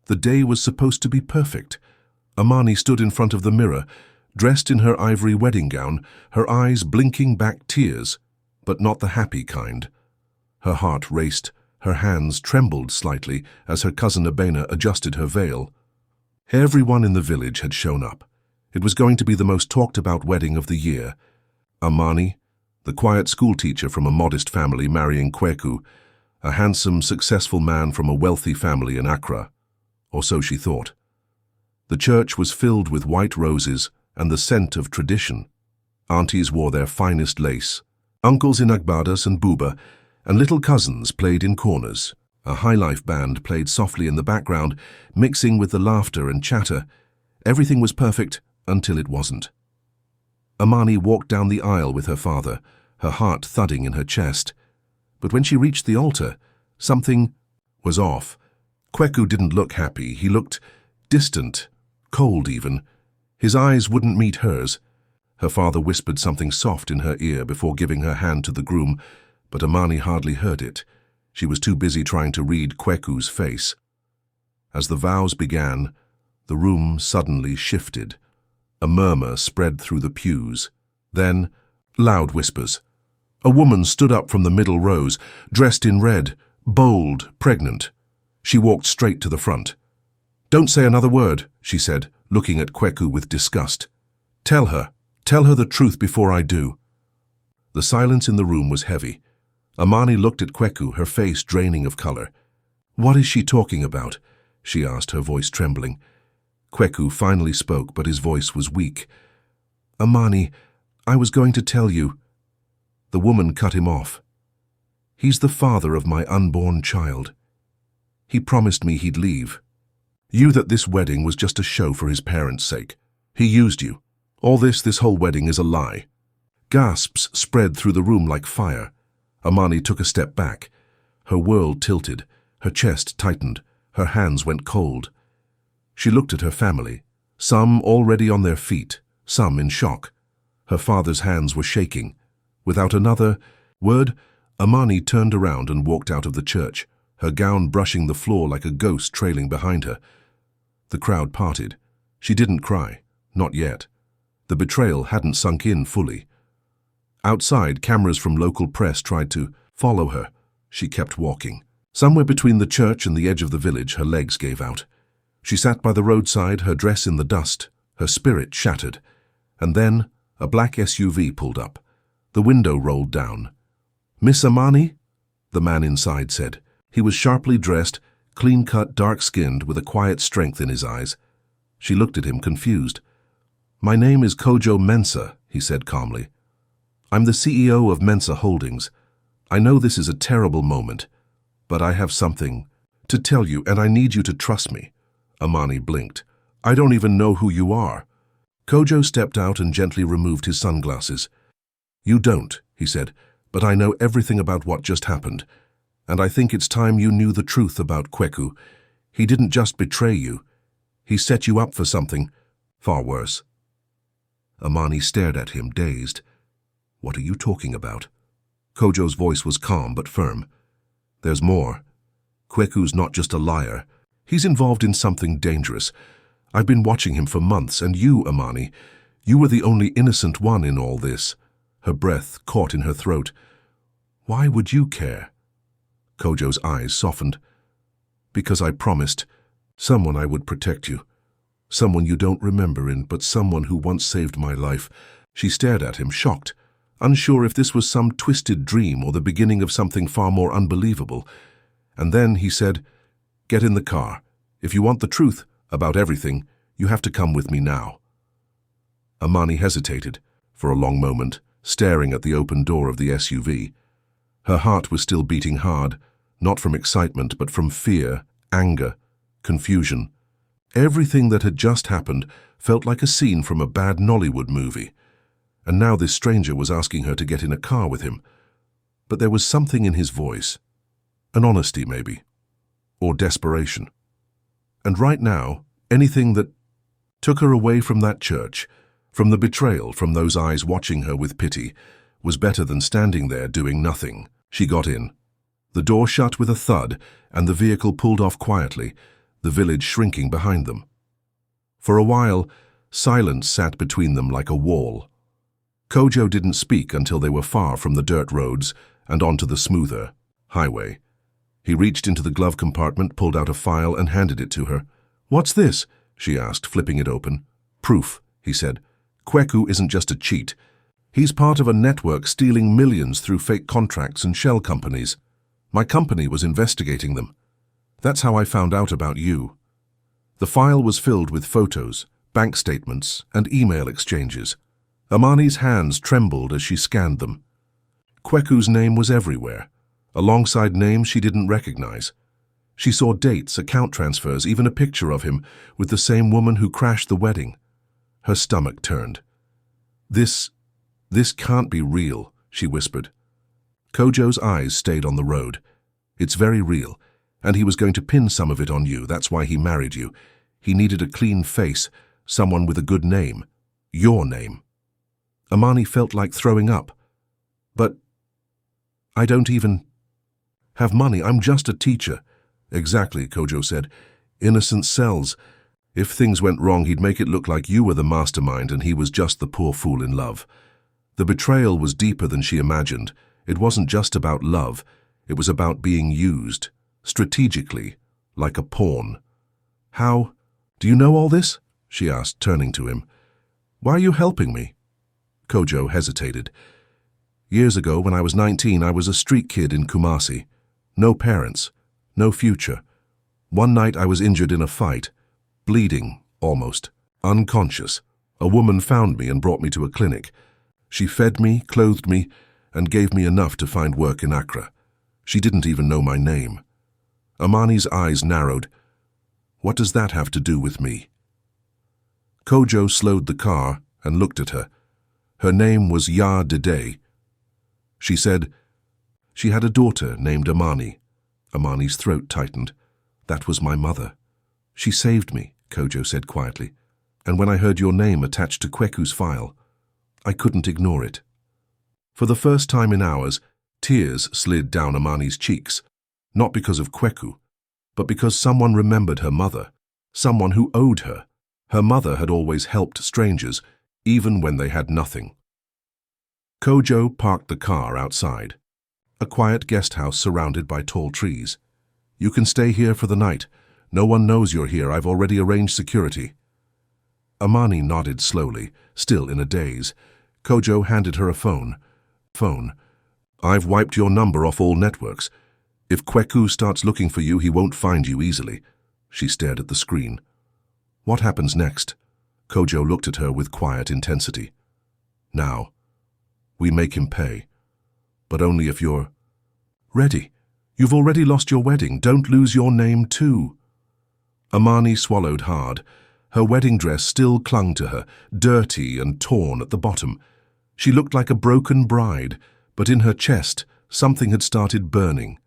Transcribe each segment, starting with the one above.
The day was supposed to be perfect. Amani stood in front of the mirror, dressed in her ivory wedding gown, her eyes blinking back tears, but not the happy kind. Her heart raced, her hands trembled slightly as her cousin Abena adjusted her veil. Everyone in the village had shown up. It was going to be the most talked-about wedding of the year. Amani, the quiet schoolteacher from a modest family, marrying Kweku, a handsome, successful man from a wealthy family in Accra. Or so she thought. The church was filled with white roses and the scent of tradition. Aunties wore their finest lace. Uncles in Agbadas and Buba, and little cousins played in corners. A high-life band played softly in the background, mixing with the laughter and chatter. Everything was perfect until it wasn't. Amani walked down the aisle with her father, her heart thudding in her chest. But when she reached the altar, something was off. Kweku didn't look happy. He looked distant, cold even. His eyes wouldn't meet hers. Her father whispered something soft in her ear before giving her hand to the groom, but Amani hardly heard it. She was too busy trying to read Kweku's face. As the vows began, the room suddenly shifted. A murmur spread through the pews. Then, loud whispers. A woman stood up from the middle rows, dressed in red, bold, pregnant. She walked straight to the front. "Don't say another word," she said, looking at Kweku with disgust. Tell her the truth before I do." The silence in the room was heavy. Amani looked at Kweku, her face draining of color. "What is she talking about?" she asked, her voice trembling. Kweku finally spoke, but his voice was weak. "Amani, I was going to tell you." The woman cut him off. "He's the father of my unborn child. He promised me he'd leave. You that this wedding was just a show for his parents' sake. He used you. All this whole wedding is a lie." Gasps spread through the room like fire. Amani took a step back. Her world tilted, her chest tightened, her hands went cold. She looked at her family, some already on their feet, some in shock. Her father's hands were shaking. Without another word, Amani turned around and walked out of the church, her gown brushing the floor like a ghost trailing behind her. The crowd parted. She didn't cry, not yet. The betrayal hadn't sunk in fully. Outside, cameras from local press tried to follow her. She kept walking. Somewhere between the church and the edge of the village, her legs gave out. She sat by the roadside, her dress in the dust, her spirit shattered. And then a black SUV pulled up. The window rolled down. "Miss Amani?" the man inside said. He was sharply dressed, clean-cut, dark-skinned, with a quiet strength in his eyes. She looked at him, confused. "My name is Kojo Mensah," he said calmly. "I'm the CEO of Mensah Holdings. I know this is a terrible moment, but I have something to tell you, and I need you to trust me." Amani blinked. "I don't even know who you are." Kojo stepped out and gently removed his sunglasses. "You don't," he said, "but I know everything about what just happened, and I think it's time you knew the truth about Kweku. He didn't just betray you. He set you up for something far worse." Amani stared at him, dazed. "What are you talking about?" Kojo's voice was calm but firm. "There's more. Kweku's not just a liar. He's involved in something dangerous. I've been watching him for months, and you, Amani, you were the only innocent one in all this." Her breath caught in her throat. "Why would you care?" Kojo's eyes softened. "Because I promised someone I would protect you. Someone you don't remember but someone who once saved my life." She stared at him, shocked, unsure if this was some twisted dream or the beginning of something far more unbelievable. And then he said, "Get in the car. If you want the truth about everything, you have to come with me now." Amani hesitated for a long moment, staring at the open door of the SUV. Her heart was still beating hard, not from excitement, but from fear, anger, confusion. Everything that had just happened felt like a scene from a bad Nollywood movie. And now this stranger was asking her to get in a car with him. But there was something in his voice. An honesty, maybe. Or desperation. And right now, anything that took her away from that church, from the betrayal, from those eyes watching her with pity, was better than standing there doing nothing. She got in. The door shut with a thud, and the vehicle pulled off quietly. the village shrinking behind them. For a while, silence sat between them like a wall. Kojo didn't speak until they were far from the dirt roads and onto the smoother highway. He reached into the glove compartment, pulled out a file, and handed it to her. "What's this?" she asked, flipping it open. "Proof," he said. "Kweku isn't just a cheat. He's part of a network stealing millions through fake contracts and shell companies. My company was investigating them. That's how I found out about you." The file was filled with photos, bank statements, and email exchanges. Amani's hands trembled as she scanned them. Kweku's name was everywhere, alongside names she didn't recognize. She saw dates, account transfers, even a picture of him with the same woman who crashed the wedding. Her stomach turned. This can't be real," she whispered. Kojo's eyes stayed on the road. "It's very real, and he was going to pin some of it on you. That's why he married you. He needed a clean face, someone with a good name. Your name." Amani felt like throwing up. "But I don't even have money. I'm just a teacher." "Exactly," Kojo said. "Innocence sells. If things went wrong, he'd make it look like you were the mastermind and he was just the poor fool in love." The betrayal was deeper than she imagined. It wasn't just about love. It was about being used, strategically, like a pawn. "How? Do you know all this?" she asked, turning to him. "Why are you helping me?" Kojo hesitated. "Years ago, when I was 19, I was a street kid in Kumasi. No parents, no future. One night I was injured in a fight, bleeding, almost, unconscious. A woman found me and brought me to a clinic. She fed me, clothed me, and gave me enough to find work in Accra. She didn't even know my name." Amani's eyes narrowed. "What does that have to do with me?" Kojo slowed the car and looked at her. Her name was Ya Dede. She said, "She had a daughter named Amani." Amani's throat tightened. "That was my mother. She saved me," Kojo said quietly. "And when I heard your name attached to Kweku's file, I couldn't ignore it." For the first time in hours, tears slid down Amani's cheeks, not because of Kweku, but because someone remembered her mother, someone who owed her. Her mother had always helped strangers, even when they had nothing. Kojo parked the car outside, a quiet guest house surrounded by tall trees. "You can stay here for the night. No one knows you're here. I've already arranged security." Amani nodded slowly, still in a daze. Kojo handed her a phone. "I've wiped your number off all networks. If Kweku starts looking for you, he won't find you easily." She stared at the screen. "What happens next?" Kojo looked at her with quiet intensity. "Now, we make him pay. But only if you're ready. You've already lost your wedding. Don't lose your name too." Amani swallowed hard. Her wedding dress still clung to her, dirty and torn at the bottom. She looked like a broken bride, but in her chest, something had started burning.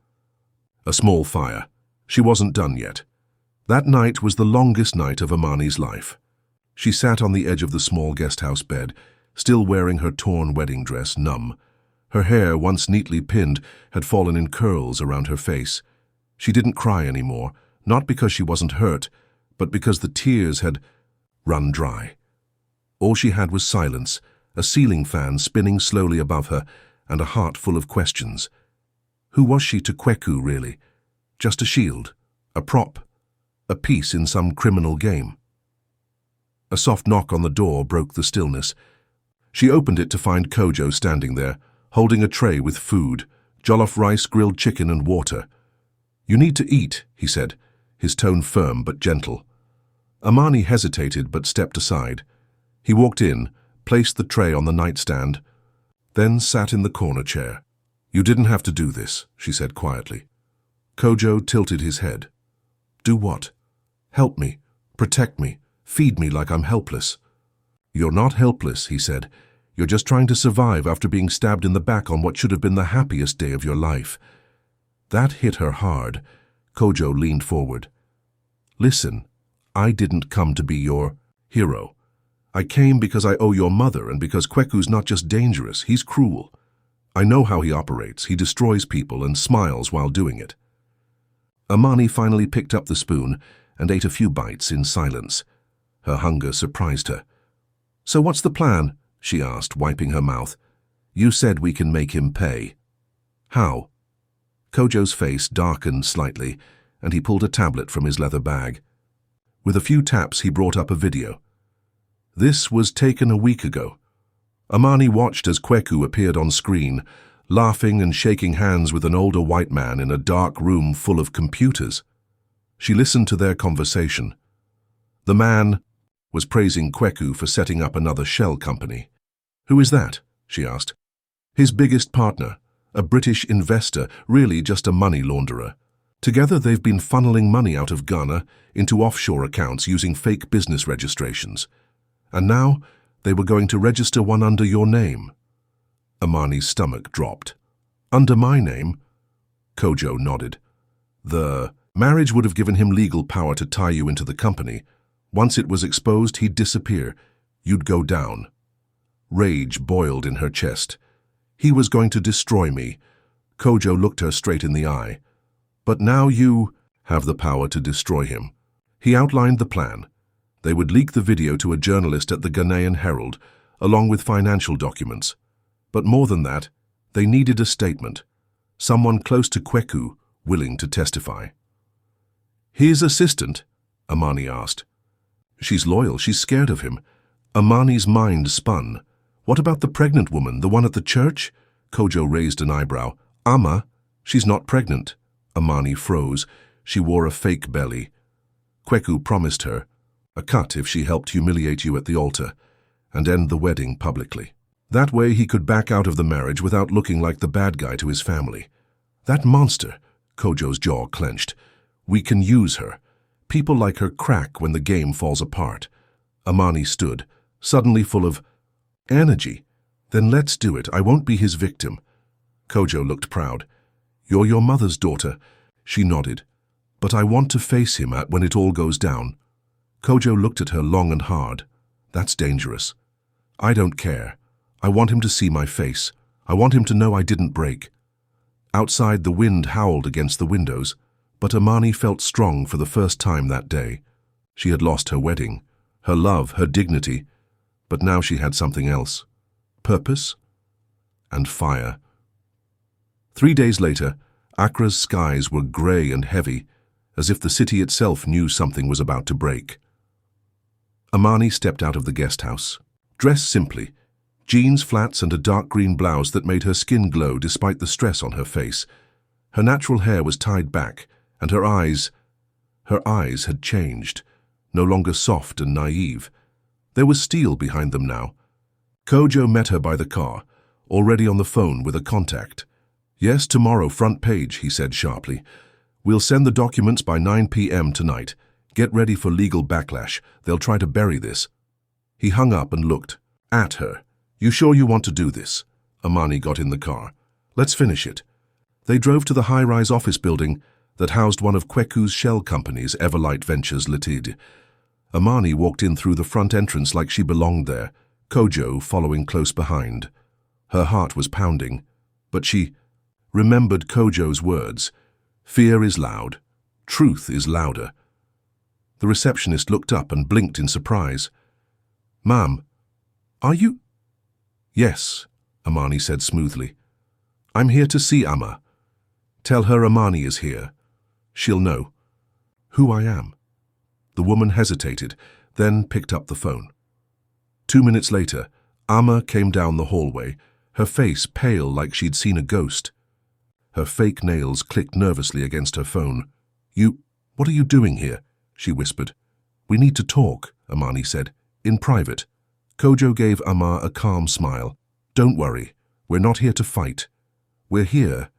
A small fire. She wasn't done yet. That night was the longest night of Amani's life. She sat on the edge of the small guest-house bed, still wearing her torn wedding dress, numb. Her hair, once neatly pinned, had fallen in curls around her face. She didn't cry anymore, not because she wasn't hurt, but because the tears had run dry. All she had was silence, a ceiling fan spinning slowly above her, and a heart full of questions. Who was she to Kweku, really? Just a shield, a prop, a piece in some criminal game. A soft knock on the door broke the stillness. She opened it to find Kojo standing there, holding a tray with food, jollof rice, grilled chicken, and water. "You need to eat," he said, his tone firm but gentle. Amani hesitated but stepped aside. He walked in, placed the tray on the nightstand, then sat in the corner chair. "You didn't have to do this," she said quietly. Kojo tilted his head. "Do what?" "Help me, protect me, feed me like I'm helpless." "You're not helpless," he said. "You're just trying to survive after being stabbed in the back on what should have been the happiest day of your life." That hit her hard. Kojo leaned forward. "Listen, I didn't come to be your hero. I came because I owe your mother and because Kweku's not just dangerous, he's cruel. I know how he operates. He destroys people and smiles while doing it." Amani finally picked up the spoon and ate a few bites in silence. Her hunger surprised her. "So what's the plan?" she asked, wiping her mouth. "You said we can make him pay." "How?" Kojo's face darkened slightly, and he pulled a tablet from his leather bag. With a few taps, he brought up a video. This was taken a week ago. Amani watched as Kweku appeared on screen, laughing and shaking hands with an older white man in a dark room full of computers. She listened to their conversation. The man was praising Kweku for setting up another shell company. "Who is that?" she asked. "His biggest partner, a British investor, really just a money launderer. Together they've been funneling money out of Ghana into offshore accounts using fake business registrations. And now they were going to register one under your name." Amani's stomach dropped. "Under my name?" Kojo nodded. "The marriage would have given him legal power to tie you into the company. Once it was exposed, he'd disappear. You'd go down." Rage boiled in her chest. "He was going to destroy me." Kojo looked her straight in the eye. "But now you have the power to destroy him." He outlined the plan. They would leak the video to a journalist at the Ghanaian Herald, along with financial documents. But more than that, they needed a statement. Someone close to Kweku, willing to testify. "His assistant?" Amani asked. "She's loyal, she's scared of him." Amani's mind spun. "What about the pregnant woman, the one at the church?" Kojo raised an eyebrow. "Ama? She's not pregnant." Amani froze. She wore a fake belly. Kweku promised her a cut if she helped humiliate you at the altar and end the wedding publicly. That way he could back out of the marriage without looking like the bad guy to his family. "That monster," Kojo's jaw clenched. "We can use her. People like her crack when the game falls apart." Amani stood, suddenly full of energy. "Then let's do it. I won't be his victim." Kojo looked proud. "You're your mother's daughter." She nodded. "But I want to face him when it all goes down." Kojo looked at her long and hard. "That's dangerous." "I don't care. I want him to see my face. I want him to know I didn't break." Outside, the wind howled against the windows, but Amani felt strong for the first time that day. She had lost her wedding, her love, her dignity, but now she had something else. Purpose and fire. 3 days later, Accra's skies were grey and heavy, as if the city itself knew something was about to break. Amani stepped out of the guest house. Dressed simply, jeans, flats, and a dark green blouse that made her skin glow despite the stress on her face. Her natural hair was tied back, and her eyes had changed, no longer soft and naive. There was steel behind them now. Kojo met her by the car, already on the phone with a contact. "Yes, tomorrow, front page," he said sharply. "We'll send the documents by 9 p.m. tonight. Get ready for legal backlash. They'll try to bury this." He hung up and looked at her. "You sure you want to do this?" Amani got in the car. "Let's finish it." They drove to the high-rise office building that housed one of Kweku's shell companies, Everlight Ventures Limited. Amani walked in through the front entrance like she belonged there, Kojo following close behind. Her heart was pounding, but she remembered Kojo's words. "Fear is loud. Truth is louder." The receptionist looked up and blinked in surprise. "Ma'am, are you?" "Yes," Amani said smoothly. "I'm here to see Ama. Tell her Amani is here. She'll know who I am." The woman hesitated, then picked up the phone. 2 minutes later, Ama came down the hallway, her face pale like she'd seen a ghost. Her fake nails clicked nervously against her phone. What are you doing here?" she whispered. "We need to talk," Amani said. "In private." Kojo gave Ama a calm smile. "Don't worry. We're not here to fight. We're here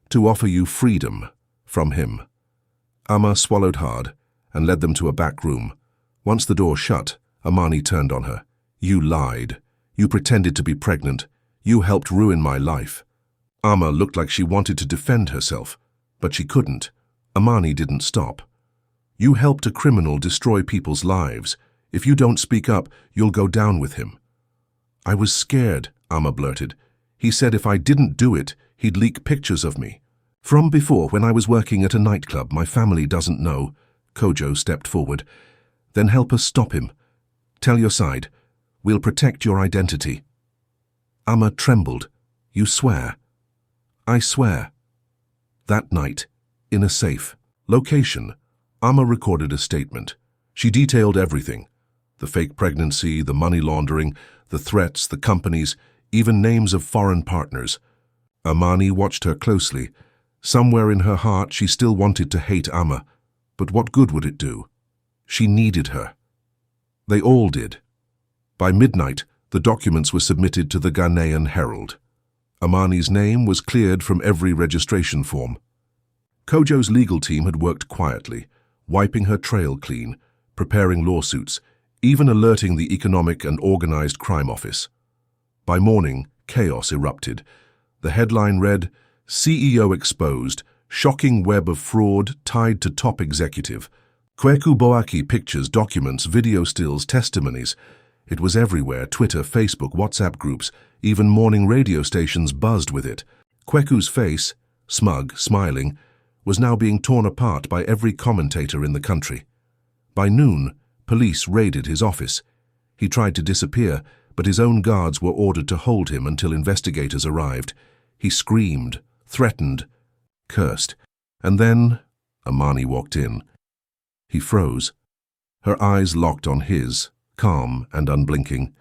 to offer you freedom from him." Ama swallowed hard and led them to a back room. Once the door shut, Amani turned on her. "You lied. You pretended to be pregnant. You helped ruin my life." Ama looked like she wanted to defend herself, but she couldn't. Amani didn't stop. "You helped a criminal destroy people's lives. If you don't speak up, you'll go down with him." "I was scared," Ama blurted. "He said if I didn't do it, he'd leak pictures of me. From before, when I was working at a nightclub, my family doesn't know." Kojo stepped forward. Then help us stop him. Tell your side. We'll protect your identity. Amma trembled. You swear? I swear. That night, in a safe. Location. Amma recorded a statement. She detailed everything. The fake pregnancy, the money laundering, the threats, the companies, even names of foreign partners. Amani watched her closely. Somewhere in her heart she still wanted to hate Amma. But what good would it do? She needed her. They all did. By midnight, the documents were submitted to the Ghanaian Herald. Amani's name was cleared from every registration form. Kojo's legal team had worked quietly, wiping her trail clean, preparing lawsuits, even alerting the Economic and Organized Crime Office. By morning, chaos erupted. The headline read, CEO exposed, shocking web of fraud tied to top executive. Kweku Boaki pictures, documents, video stills, testimonies. It was everywhere, Twitter, Facebook, WhatsApp groups, even morning radio stations buzzed with it. Kweku's face, smug, smiling, was now being torn apart by every commentator in the country. By noon, police raided his office. He tried to disappear, but his own guards were ordered to hold him until investigators arrived. He screamed, threatened, cursed. And then Amani walked in. He froze. Her eyes locked on his, calm and unblinking.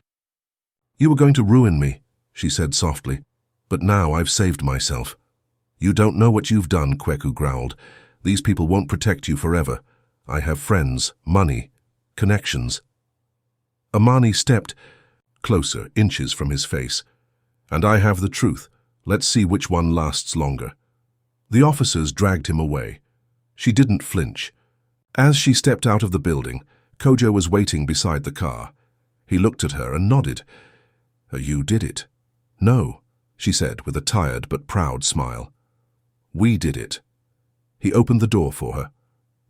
You were going to ruin me, she said softly, but now I've saved myself. You don't know what you've done, Kweku growled. These people won't protect you forever. I have friends, money, connections. Amani stepped closer, inches from his face. And I have the truth. Let's see which one lasts longer. The officers dragged him away. She didn't flinch. As she stepped out of the building, Kojo was waiting beside the car. He looked at her and nodded. You did it. No, she said with a tired but proud smile. We did it. He opened the door for her.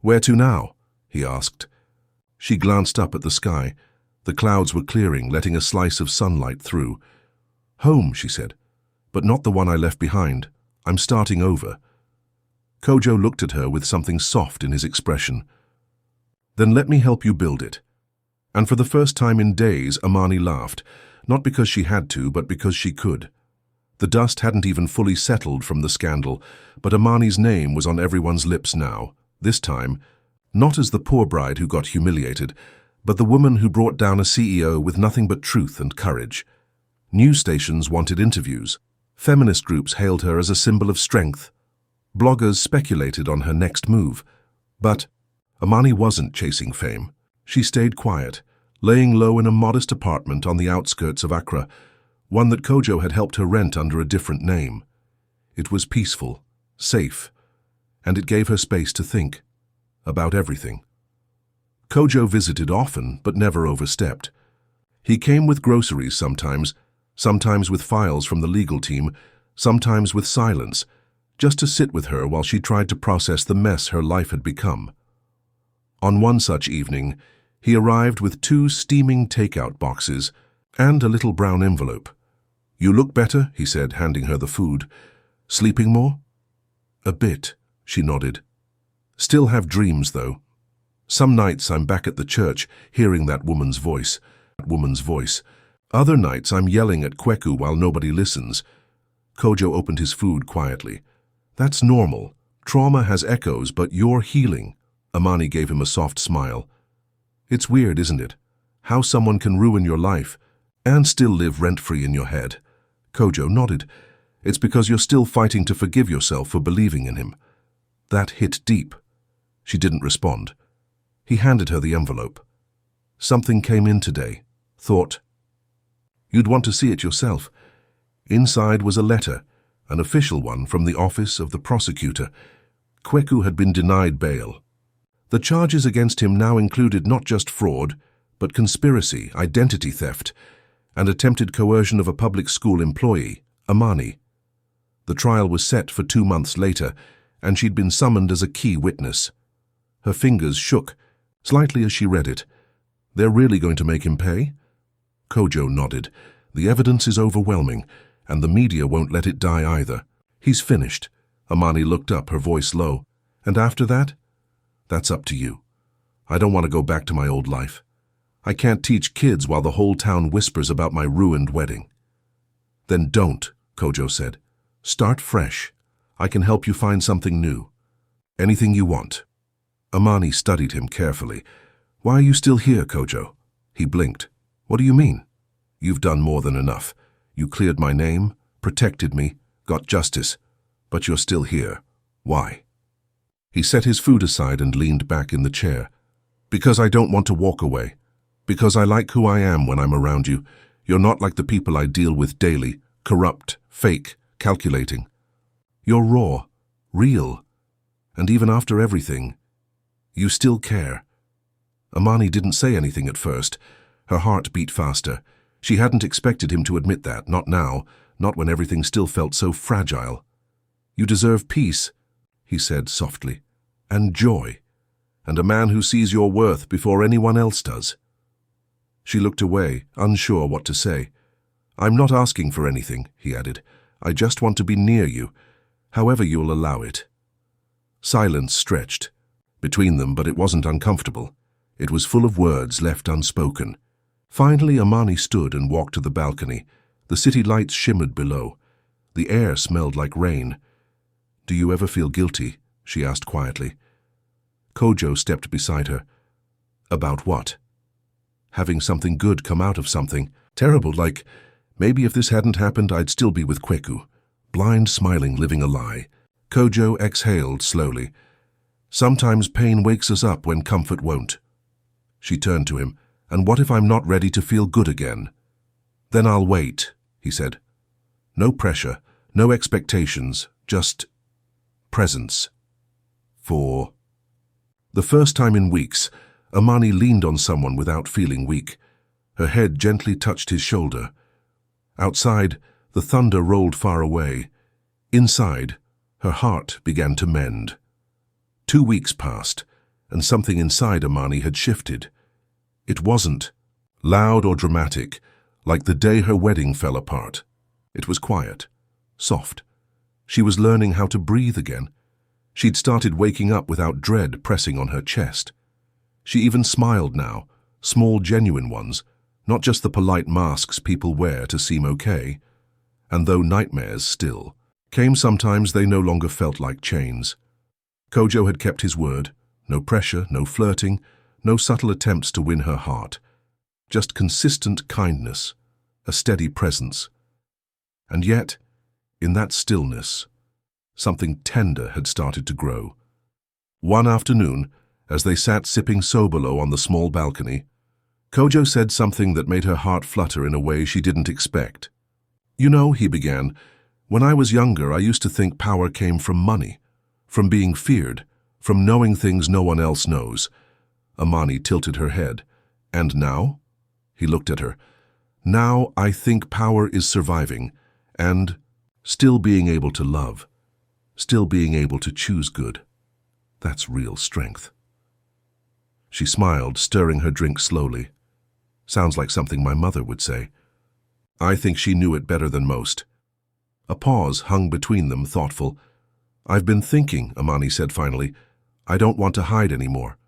Where to now? He asked. She glanced up at the sky. The clouds were clearing, letting a slice of sunlight through. Home, she said, but not the one I left behind. I'm starting over. Kojo looked at her with something soft in his expression. Then let me help you build it. And for the first time in days, Amani laughed, not because she had to, but because she could. The dust hadn't even fully settled from the scandal, but Amani's name was on everyone's lips now, this time, not as the poor bride who got humiliated, but the woman who brought down a CEO with nothing but truth and courage. News stations wanted interviews. Feminist groups hailed her as a symbol of strength. Bloggers speculated on her next move. But Amani wasn't chasing fame. She stayed quiet, laying low in a modest apartment on the outskirts of Accra, one that Kojo had helped her rent under a different name. It was peaceful, safe, and it gave her space to think about everything. Kojo visited often, but never overstepped. He came with groceries sometimes with files from the legal team, sometimes with silence, just to sit with her while she tried to process the mess her life had become. On one such evening, he arrived with 2 steaming takeout boxes and a little brown envelope. You look better, he said, handing her the food. Sleeping more? A bit, she nodded. Still have dreams, though. Some nights I'm back at the church, hearing that woman's voice. Other nights I'm yelling at Kweku while nobody listens. Kojo opened his food quietly. That's normal. Trauma has echoes, but you're healing. Amani gave him a soft smile. It's weird, isn't it? How someone can ruin your life and still live rent-free in your head. Kojo nodded. It's because you're still fighting to forgive yourself for believing in him. That hit deep. She didn't respond. He handed her the envelope. Something came in today. Thought you'd want to see it yourself. Inside was a letter, an official one from the office of the prosecutor. Kweku had been denied bail. The charges against him now included not just fraud, but conspiracy, identity theft, and attempted coercion of a public school employee, Amani. The trial was set for 2 months later, and she'd been summoned as a key witness. Her fingers shook, slightly as she read it. They're really going to make him pay? Kojo nodded. The evidence is overwhelming, and the media won't let it die either. He's finished. Amani looked up, her voice low. And after that? That's up to you. I don't want to go back to my old life. I can't teach kids while the whole town whispers about my ruined wedding." "Then don't," Kojo said. "Start fresh. I can help you find something new. Anything you want." Amani studied him carefully. "Why are you still here, Kojo?" He blinked. "What do you mean?" "You've done more than enough. You cleared my name, protected me, got justice, but you're still here. Why?" He set his food aside and leaned back in the chair. "Because I don't want to walk away. Because I like who I am when I'm around you. You're not like the people I deal with daily, corrupt, fake, calculating. You're raw, real, and even after everything, you still care." Amani didn't say anything at first. Her heart beat faster. She hadn't expected him to admit that, not now, not when everything still felt so fragile. "You deserve peace," he said softly, "and joy, and a man who sees your worth before anyone else does." She looked away, unsure what to say. "I'm not asking for anything," he added. "I just want to be near you, however you'll allow it." Silence stretched between them, but it wasn't uncomfortable. It was full of words left unspoken. Finally, Amani stood and walked to the balcony. The city lights shimmered below. The air smelled like rain. "Do you ever feel guilty?" she asked quietly. Kojo stepped beside her. "About what?" "Having something good come out of something terrible, like, maybe if this hadn't happened, I'd still be with Kweku." Blind, smiling, living a lie. Kojo exhaled slowly. "Sometimes pain wakes us up when comfort won't." She turned to him. "And what if I'm not ready to feel good again?" "Then I'll wait," he said. "No pressure, no expectations, just presence." For the first time in weeks, Amani leaned on someone without feeling weak. Her head gently touched his shoulder. Outside, the thunder rolled far away. Inside, her heart began to mend. 2 weeks passed, and something inside Amani had shifted. It wasn't loud or dramatic, like the day her wedding fell apart. It was quiet, soft. She was learning how to breathe again. She'd started waking up without dread pressing on her chest. She even smiled now, small genuine ones, not just the polite masks people wear to seem okay. And though nightmares still came sometimes, they no longer felt like chains. Kojo had kept his word. No pressure, no flirting, no subtle attempts to win her heart. Just consistent kindness, a steady presence. And yet, in that stillness, something tender had started to grow. One afternoon, as they sat sipping Sobolo on the small balcony, Kojo said something that made her heart flutter in a way she didn't expect. "You know," he began, "when I was younger, I used to think power came from money, from being feared, from knowing things no one else knows." Amani tilted her head. "And now?" He looked at her. "Now I think power is surviving, and still being able to love, still being able to choose good. That's real strength." She smiled, stirring her drink slowly. "Sounds like something my mother would say." I think she knew it better than most. A pause hung between them, thoughtful. "I've been thinking," Amani said finally. "I don't want to hide anymore.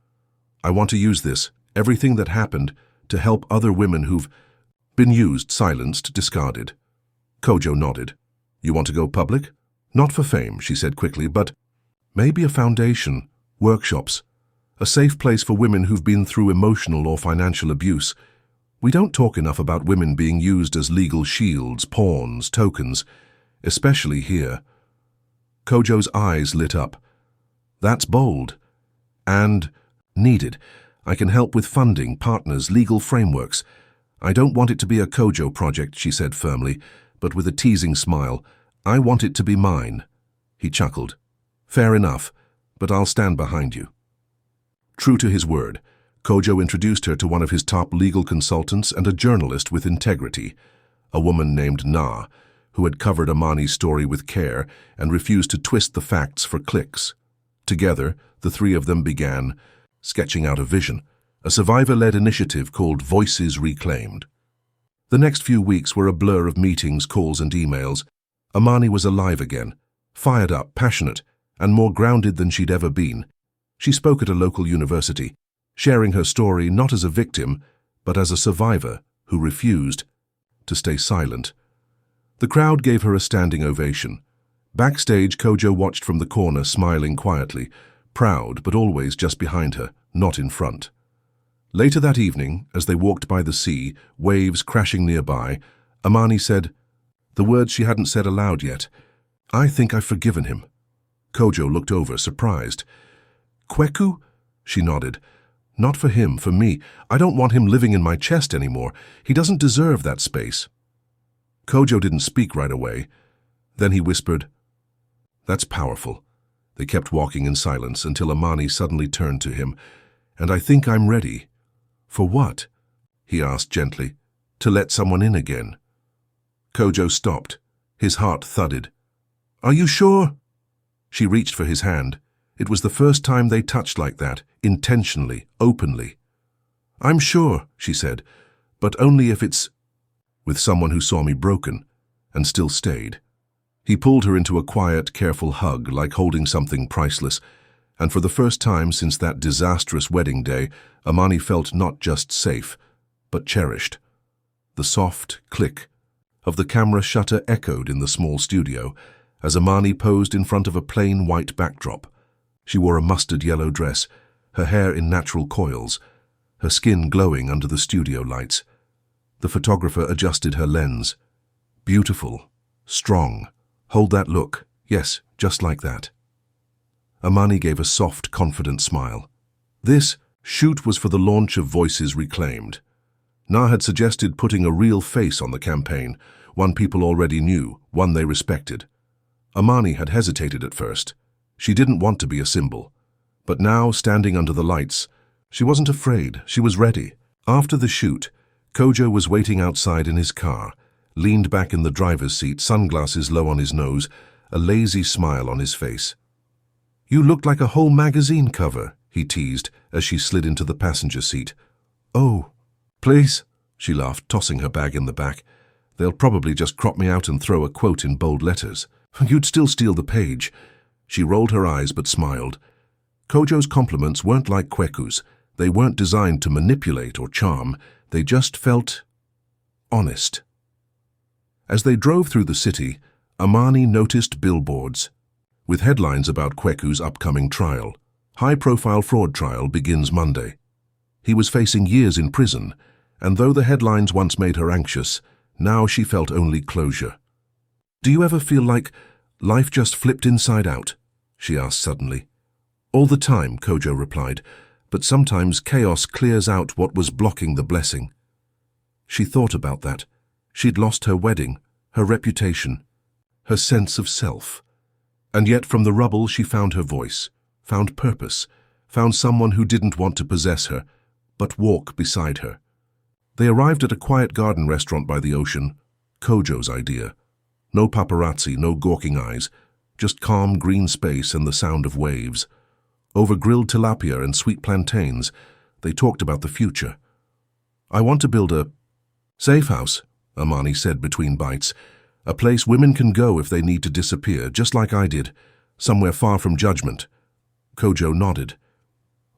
I want to use this, everything that happened, to help other women who've been used, silenced, discarded." Kojo nodded. "You want to go public?" "Not for fame," she said quickly, "but maybe a foundation, workshops, a safe place for women who've been through emotional or financial abuse. We don't talk enough about women being used as legal shields, pawns, tokens, especially here." Kojo's eyes lit up. "That's bold. And needed. I can help with funding, partners, legal frameworks. I don't want it to be a Kojo project," she said firmly, but with a teasing smile. "I want it to be mine." He chuckled. "Fair enough, but I'll stand behind you." True to his word, Kojo introduced her to one of his top legal consultants and a journalist with integrity, a woman named Na, who had covered Amani's story with care and refused to twist the facts for clicks. Together, the three of them began sketching out a vision, a survivor-led initiative called Voices Reclaimed. The next few weeks were a blur of meetings, calls, and emails. Amani was alive again, fired up, passionate, and more grounded than she'd ever been. She spoke at a local university, sharing her story not as a victim, but as a survivor who refused to stay silent. The crowd gave her a standing ovation. Backstage, Kojo watched from the corner, smiling quietly, proud but always just behind her, not in front. Later that evening, as they walked by the sea, waves crashing nearby, Amani said, the words she hadn't said aloud yet, "I think I've forgiven him." Kojo looked over, surprised. "Kweku?" She nodded. "Not for him, for me. I don't want him living in my chest anymore. He doesn't deserve that space." Kojo didn't speak right away. Then he whispered, "That's powerful." They kept walking in silence until Amani suddenly turned to him. "And I think I'm ready." "For what?" he asked gently. "To let someone in again." Kojo stopped. His heart thudded. "Are you sure?" She reached for his hand. It was the first time they touched like that, intentionally, openly. "I'm sure," she said, "but only if it's with someone who saw me broken and still stayed." He pulled her into a quiet, careful hug, like holding something priceless, and for the first time since that disastrous wedding day, Amani felt not just safe, but cherished. The soft click of the camera shutter echoed in the small studio as Amani posed in front of a plain white backdrop. She wore a mustard yellow dress, her hair in natural coils, her skin glowing under the studio lights. The photographer adjusted her lens. "Beautiful, strong. Hold that look. Yes, just like that." Amani gave a soft, confident smile. This shoot was for the launch of Voices Reclaimed. Na had suggested putting a real face on the campaign, one people already knew, one they respected. Amani had hesitated at first. She didn't want to be a symbol. But now, standing under the lights, she wasn't afraid, she was ready. After the shoot, Kojo was waiting outside in his car, leaned back in the driver's seat, sunglasses low on his nose, a lazy smile on his face. "You looked like a whole magazine cover," he teased as she slid into the passenger seat. "Oh, please," she laughed, tossing her bag in the back. "They'll probably just crop me out and throw a quote in bold letters. You'd still steal the page." She rolled her eyes but smiled. Kojo's compliments weren't like Kweku's. They weren't designed to manipulate or charm. They just felt honest. As they drove through the city, Amani noticed billboards with headlines about Kweku's upcoming trial. High-profile fraud trial begins Monday. He was facing years in prison, and though the headlines once made her anxious, now she felt only closure. "Do you ever feel like life just flipped inside out?" she asked suddenly. "All the time," Kojo replied, "but sometimes chaos clears out what was blocking the blessing." She thought about that. She'd lost her wedding, her reputation, her sense of self. And yet from the rubble she found her voice, found purpose, found someone who didn't want to possess her, but walk beside her. They arrived at a quiet garden restaurant by the ocean, Kojo's idea. No paparazzi, no gawking eyes, just calm green space and the sound of waves. Over grilled tilapia and sweet plantains, they talked about the future. "I want to build a safe house," Amani said between bites. "A place women can go if they need to disappear, just like I did, somewhere far from judgment." Kojo nodded.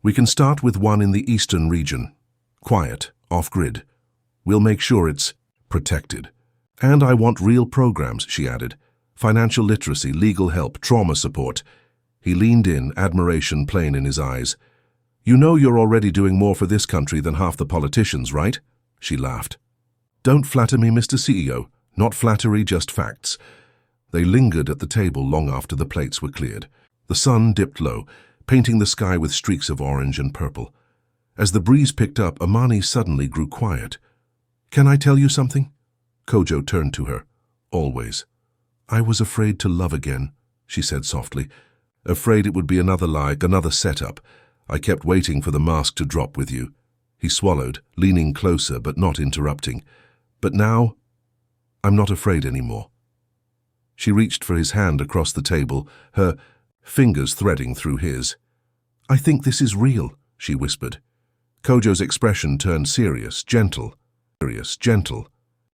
"We can start with one in the eastern region. Quiet, off-grid. We'll make sure it's protected. And I want real programs," she added. "Financial literacy, legal help, trauma support." He leaned in, admiration plain in his eyes. "You know you're already doing more for this country than half the politicians, right?" She laughed. "Don't flatter me, Mr. CEO. Not flattery, just facts." They lingered at the table long after the plates were cleared. The sun dipped low, painting the sky with streaks of orange and purple. As the breeze picked up, Amani suddenly grew quiet. "Can I tell you something?" Kojo turned to her. "Always." "I was afraid to love again," she said softly. "Afraid it would be another lie, another setup. I kept waiting for the mask to drop with you." He swallowed, leaning closer but not interrupting. "But now, I'm not afraid anymore." She reached for his hand across the table, her fingers threading through his. "I think this is real," she whispered. Kojo's expression turned serious, gentle.